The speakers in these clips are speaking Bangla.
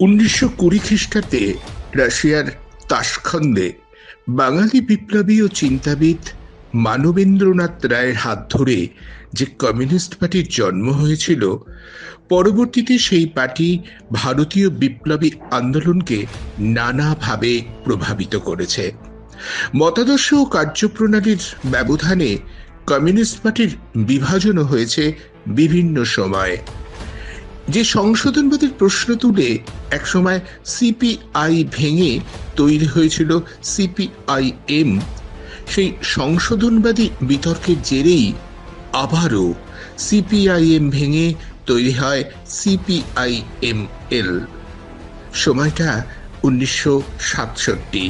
1920 খ্রিস্টাব্দে রাশিয়ার তাশখন্দে বাঙালি বিপ্লবী ও চিন্তাবিদ মানবেন্দ্রনাথ রায়ের হাত ধরে যে কমিউনিস্ট পার্টির জন্ম হয়েছিল, পরবর্তীতে সেই পার্টি ভারতীয় বিপ্লবী আন্দোলনকে নানাভাবে প্রভাবিত করেছে। মতাদর্শ ও কার্যপ্রণালীর ব্যবধানে কমিউনিস্ট পার্টির বিভাজনও হয়েছে বিভিন্ন সময়। যে সংশোধনবাদের প্রশ্ন তুলে একসময় সিপিআই ভেঙে তৈরি হয়েছিল সিপিআইএম, সেই সংশোধনবাদী বিতর্কের জেরেই আবারও সিপিআইএম ভেঙে তৈরি হয় সিপিআইএমএল। সময়টা 1967।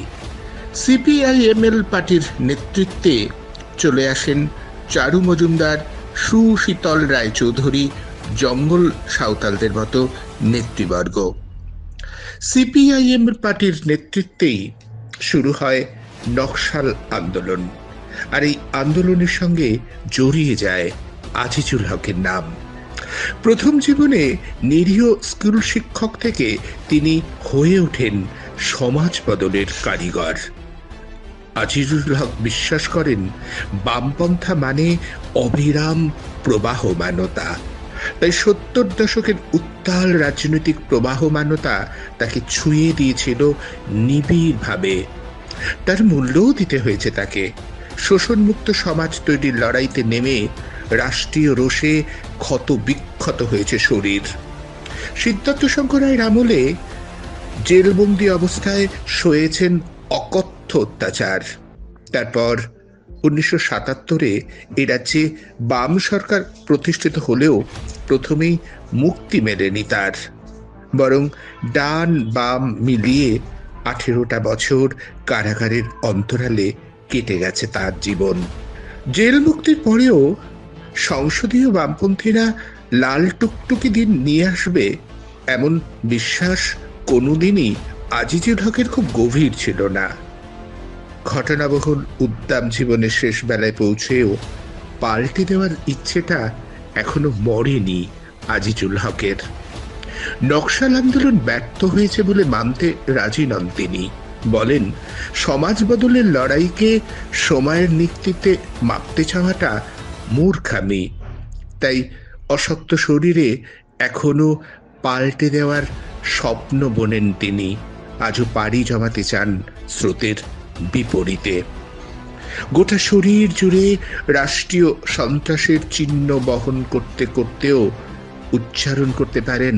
সিপিআইএমএল পার্টির নেতৃত্বে চলে আসেন চারু মজুমদার, সুশীতল রায়চৌধুরী, জঙ্গল সাঁওতালদের মতো নেতৃবর্গ। সিপিআইএম পার্টির নেতৃত্বেই শুরু হয় নকশাল আন্দোলন, আর এই আন্দোলনের সঙ্গে জড়িয়ে যায় আজিজুল হকের নাম। প্রথম জীবনে নিরীহ স্কুল শিক্ষক থেকে তিনি হয়ে ওঠেন সমাজ বদলের কারিগর। আজিজুল হক বিশ্বাস করেন বামপন্থা মানে অবিরাম প্রবাহমানতা। তাই 70 দশকের উত্তাল রাজনৈতিক প্রবাহমানতা তাকে ছুঁয়ে দিয়েছিল নিবিড়ভাবে। তার মূল্যও দিতে হয়েছে তাকে। শোষণমুক্ত সমাজ তৈরির লড়াইতে নেমে রাষ্ট্রীয় রোষে ক্ষত বিক্ষত হয়েছে শরীর। সিদ্ধার্থ শঙ্কর রায়ের আমলে জেলবন্দি অবস্থায় সয়েছেন অকথ্য অত্যাচার। তারপর 1977-এ এ রাজ্যে বাম সরকার প্রতিষ্ঠিত হলেও প্রথমেই মুক্তি মেলেনি তার, বরং ডান বাম মিলিয়ে 18টা বছর কারাগারের অন্তরালে কেটে গেছে তার জীবন। জেল মুক্তির পরেও সংসদীয় বামপন্থীরা লাল টুকটুকি দিন নিয়ে আসবে এমন বিশ্বাস কোনোদিনই আজিজুল হকের খুব গভীর ছিল না। ঘটনাবহুল উদ্দাম জীবনের শেষ বেলায় পৌঁছেও পাল্টে দেওয়ার ইচ্ছেটা এখনো মরেনি আজিজুল হকের। নকশাল আন্দোলন ব্যর্থ হয়েছে বলে মানতে রাজি নন তিনি। বলেন, সমাজ বদলের লড়াইকে সময়ের নিক্তিতে মাপতে চাওয়াটা মূর্খামি। তাই অশক্ত শরীরে এখনো পাল্টে দেওয়ার স্বপ্ন বোনেন তিনি। আজও পাড়ি জমাতে চান স্রোতের বিপরীতে। গোটা শরীর জুড়ে রাষ্ট্রীয় সন্ত্রাসের চিহ্ন বহন করতে করতেও উচ্চারণ করতে পারেন,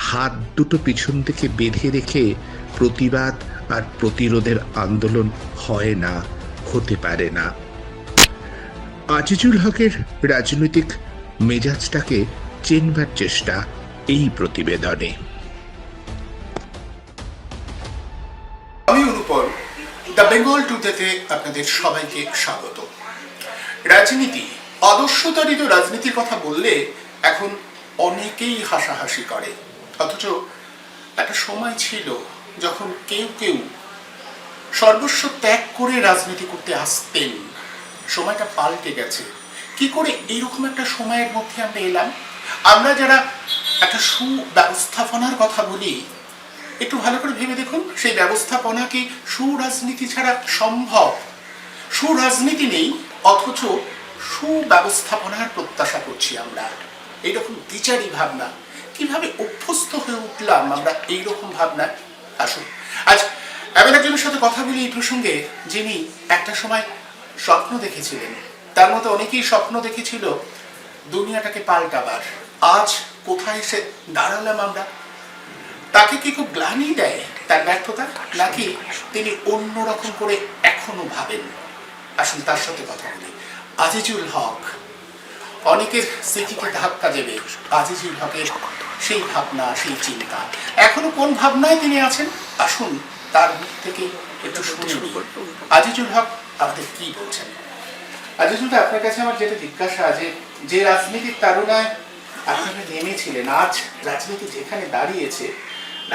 হাত দুটো পিছন থেকে বেঁধে রেখে প্রতিবাদ আর প্রতিরোধের আন্দোলন হয় না, হতে পারে না। আজিজুল হকের রাজনৈতিক মেজাজটাকে চেনবার চেষ্টা এই প্রতিবেদনে। আমি অনুপল, দ্য বেঙ্গল টুডেতে আপনাদের সবাইকে স্বাগত। রাজনীতি, আদর্শতাড়িত রাজনীতির কথা বললে এখন অনেকেই হাসাহাসি করে, অথচ একটা সময় ছিল যখন কেউ কেউ সর্বস্ব ত্যাগ করে রাজনীতি করতে আসতেন। সময়টা পাল্টে গেছে। কি করে এইরকম একটা সময়ের মধ্যে আমরা এলাম? আমরা যারা একটা সুব্যবস্থাপনার কথা বলি, একটু ভালো করে ভেবে দেখুন, সেই ব্যবস্থাপনা কি সুরাজনীতি ছাড়া সম্ভব? সুরাজনীতি নেই, অথচ সুব্যবস্থাপনার প্রত্যাশা করছি আমরা। এইরকম দ্বিচারী ভাবনা কিভাবে অভ্যস্ত হয়ে উঠলাম আমরা এইরকম ভাবনা? আসুন আজ এমন একজনের সাথে কথা বলি এই প্রসঙ্গে, যিনি একটা সময় স্বপ্ন দেখেছিলেন। তার মতো অনেকেই স্বপ্ন দেখেছিল দুনিয়াটাকে পাল্টাবার। আজ কোথায় এসে দাঁড়ালাম আমরা? তাকে কি খুব গ্লানি দেয় তার ব্যর্থতা, নাকি তিনি অন্যরকম করে এখনো ভাবেন? আসুন তার সাথে কথা বলি। আজিজুল হক। অনেকের স্মৃতিকে ধাক্কা দেবে আজিজুল হকের সেই ভাবনা, সেই চিন্তা। এখনো কোন ভাবনায় তিনি আছেন? আসুন তার মুখ থেকে একটু শুনে নিই আজিজুল হক আমাদের কি বলছেন। আজিজুল, আপনার কাছে আমার যেটা জিজ্ঞাসা, যে রাজনীতির তারুণায় আপনারা নেমেছিলেন, আজ রাজনীতি যেখানে দাঁড়িয়েছে,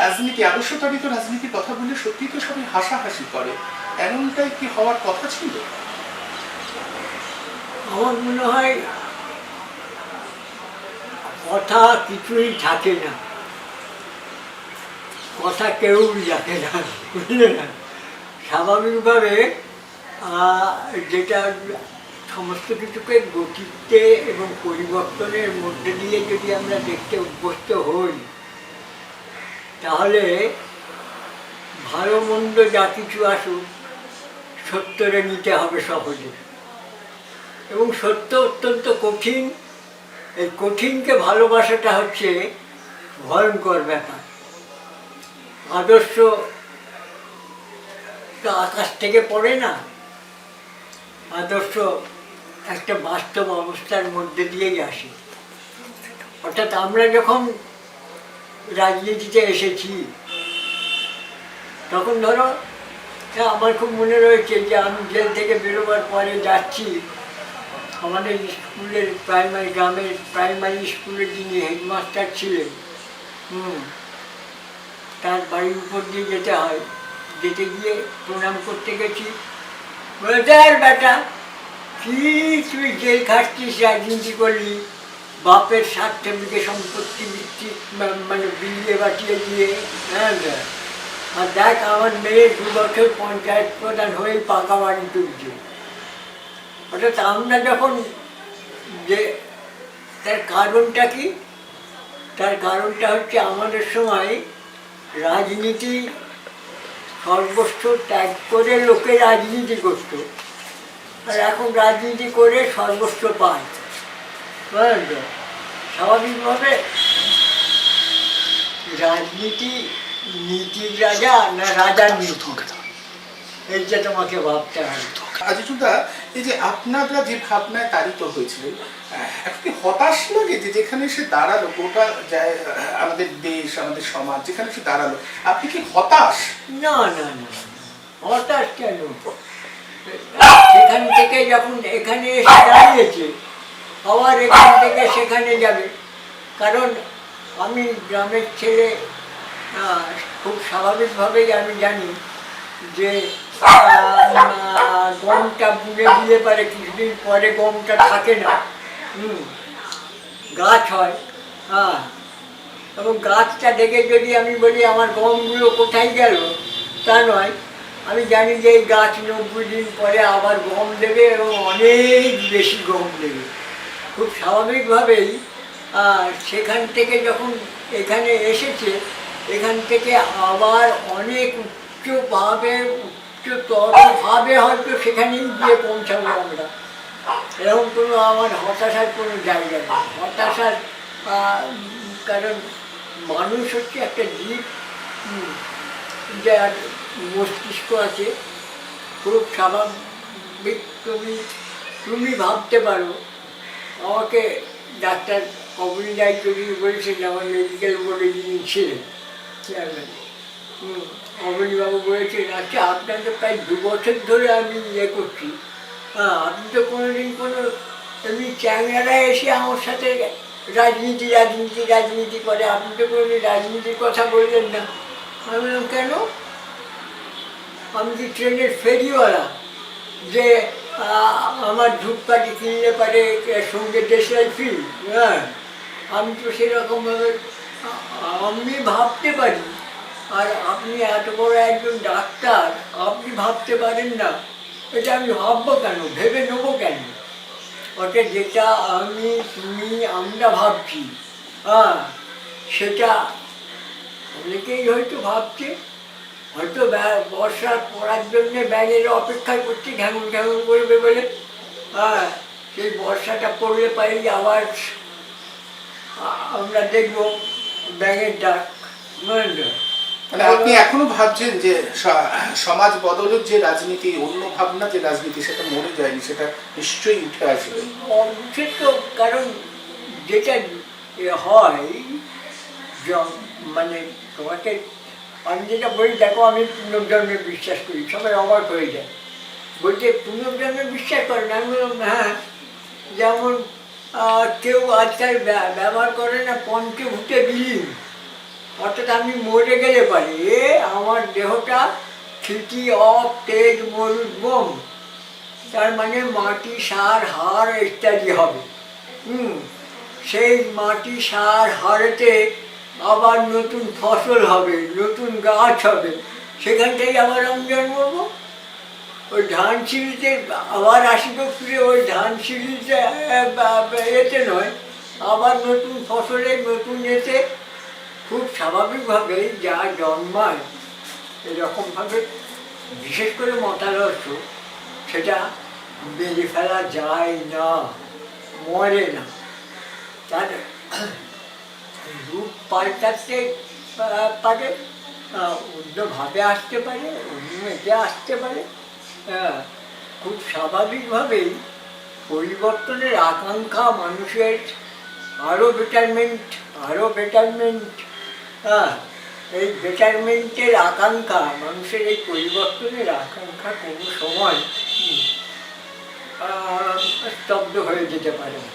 রাজনীতি, আদর্শতাড়িত রাজনীতির কথা বললে সত্যি তো সবাই হাসাহাসি করে, এমনটাই কি হওয়ার কথা ছিল? আমার মনে হয় কথা কিছুই থাকে না, কথা কেউ জানে না, বুঝলে না। স্বাভাবিকভাবে যেটা সমস্ত কিছুকে গতিতে এবং পরিবর্তনের মধ্যে দিয়ে যদি আমরা দেখতে অভ্যস্ত হই, তাহলে ভালো মন্দ যা কিছু আসুক সত্যরে নিতে হবে সহজে। এবং সত্য অত্যন্ত কঠিন, এই কঠিনকে ভালোবাসাটা হচ্ছে ভয়ঙ্কর ব্যাপার। আদর্শ তো আকাশ থেকে পড়ে না, আদর্শ একটা বাস্তব অবস্থার মধ্যে দিয়েই আসে। অর্থাৎ আমরা যখন রাজনীতিতে এসেছি, তখন ধরো আমার খুব মনে রয়েছে যে আমি জেল থেকে বেরোবার পরে যাচ্ছি, আমাদের স্কুলের গ্রামের প্রাইমারি স্কুলের যিনি হেডমাস্টার ছিলেন, তার বাড়ির উপর দিয়ে যেতে হয়। যেতে গিয়ে প্রণাম করতে গেছি, বেটা কি তুই জেল খাটছিস, রাজনীতি করলি, বাপের স্বার্থে বিঘে সম্পত্তি মানে বিলিয়ে বাটিয়ে দিয়ে, হ্যাঁ। আর দেখ আমার মেয়ে 2 বছর পঞ্চায়েত প্রধান হয়ে পাকা বাড়ি তুলছে। অর্থাৎ আমরা যখন যে তার কারণটা কি, তার কারণটা হচ্ছে আমাদের সময় রাজনীতি সর্বস্ব ত্যাগ করে লোকে রাজনীতি করত, আর এখন রাজনীতি করে সর্বস্ব পায়। স্বাভাবিকভাবে রাজনীতি নীতির রাজা না রাজার নীতি, এইটা তোমাকে ভাবতে হবে। আজিজুলদা, এই যে আপনারা যে ভাবনায় তাড়িত হয়েছিলেন, এখন কি হতাশ লাগে যে যেখানে সে দাঁড়ালো, গোটা আমাদের দেশ আমাদের সমাজ যেখানে সে দাঁড়ালো, আপনি কি হতাশ? না না না, হতাশ কেন? সেখান থেকে যখন এখানে এসে দাঁড়িয়েছে, আবার এখান থেকে সেখানে যাবে। কারণ আমি গ্রামের ছেলে, খুব স্বাভাবিকভাবেই আমি জানি যে গমটা বুনে দিলে পারে কিছুদিন পরে গমটা থাকে না, গাছ হয়। হ্যাঁ, এবং গাছটা দেখে যদি আমি বলি আমার গমগুলো কোথায় গেল, তা নয়। আমি জানি যে এই গাছ 90 দিন পরে আবার গম দেবে এবং অনেক বেশি গম দেবে। খুব স্বাভাবিকভাবেই সেখান থেকে যখন এখানে এসেছে, এখান থেকে আবার অনেক উচ্চতরভাবে হয়তো সেখানেই গিয়ে পৌঁছাবো আমরা। এরকম কোনো আমার হতাশার কোনো জায়গা নেই। হতাশার কারণ মানুষ হচ্ছে একটা জীব, যার মস্তিষ্ক আছে, খুব স্বাভাবিক। তুমি ভাবতে পারো, আমাকে ডাক্তার কমল রায় চৌধুরী বলেছেন, আমার মেডিকেল বোর্ডে যিনি ছিলেন চেয়ারম্যান, অবনীবাবু বলেছেন, আচ্ছা আপনার তো প্রায় 2 বছর ধরে আমি ইয়ে করছি, আপনি তো কোনোদিন কোনো এমনি চ্যাংড়ারা এসে আমার সাথে রাজনীতি রাজনীতি রাজনীতি করে, আপনি তো কোনোদিন রাজনীতির কথা বললেন না। আমি বললাম কেন? আমি কি ট্রেনের ফেরিওয়ালা যে আমার ধূপকাঠি কিনলে পারে সঙ্গে দেশলাই ফ্রি? হ্যাঁ, আমি তো সেরকমভাবে আমি ভাবতে পারি, আর আপনি এত বড় একজন ডাক্তার, আপনি ভাবতে পারেন না, এটা আমি ভাববো কেন, ভেবে নেবো কেন? অর্থাৎ যেটা আমি তুমি আমরা ভাবছি, সেটা অনেকেই হয়তো ভাবছে, হয়তো বর্ষা পড়ার জন্যে ব্যাঙের অপেক্ষা করছি, ঘ্যাঙুর ঘ্যাঙুর করবে বলে। সেই বর্ষাটা পড়লে পারেই আবার আমরা দেখব ব্যাঙের ডাক। মানে আপনি এখনো ভাবছেন যে সমাজ বদলের যে রাজনীতি, অন্য ভাবনা যে রাজনীতি, সেটা মরে যায়নি, সেটা নিশ্চয়ই উঠে আসবে। উচিত তো, কারণ যেটা হয় মানে তোমাকে আমি যেটা বলি, দেখো আমি পুনর্জন্মে বিশ্বাস করি, সবাই অবাক হয়ে যায়, বলছে পুনর্জন্মে বিশ্বাস করেন? আমি বললাম হ্যাঁ। যেমন কেউ আজকাল ব্যবহার করে না পঞ্চভূতে বিলীন, অর্থাৎ আমি মরে গেলে পারি আমার দেহটা স্থিতি অপ তেজ মরুদ বোম, তার মানে মাটি সার হাড় ইত্যাদি হবে। সেই মাটি সার হাড়েতে আবার নতুন ফসল হবে, নতুন গাছ হবে, সেখানটাই আবার আমি জন্মাবো। ওই ধান সিঁড়িতে আবার আসিব ফিরে, ওই ধান সিঁড়িতে এতে নয়, আবার নতুন ফসলে নতুন এতে খুব স্বাভাবিকভাবেই যা জন্মায় এরকমভাবে, বিশেষ করে মতাদর্শ, সেটা মেরে ফেলা যায় না, মরে না। তার রূপ পাল্টাতে পারে, অন্যভাবে আসতে পারে, অন্য এতে আসতে পারে। হ্যাঁ, খুব স্বাভাবিকভাবেই পরিবর্তনের আকাঙ্ক্ষা মানুষের, আরও বেটারমেন্ট, আরও বেটারমেন্ট। হ্যাঁ, এই বেটারমেন্টের আকাঙ্ক্ষা, মানুষের এই পরিবর্তনের আকাঙ্ক্ষা কোনো সময় স্তব্ধ হয়ে যেতে পারে না।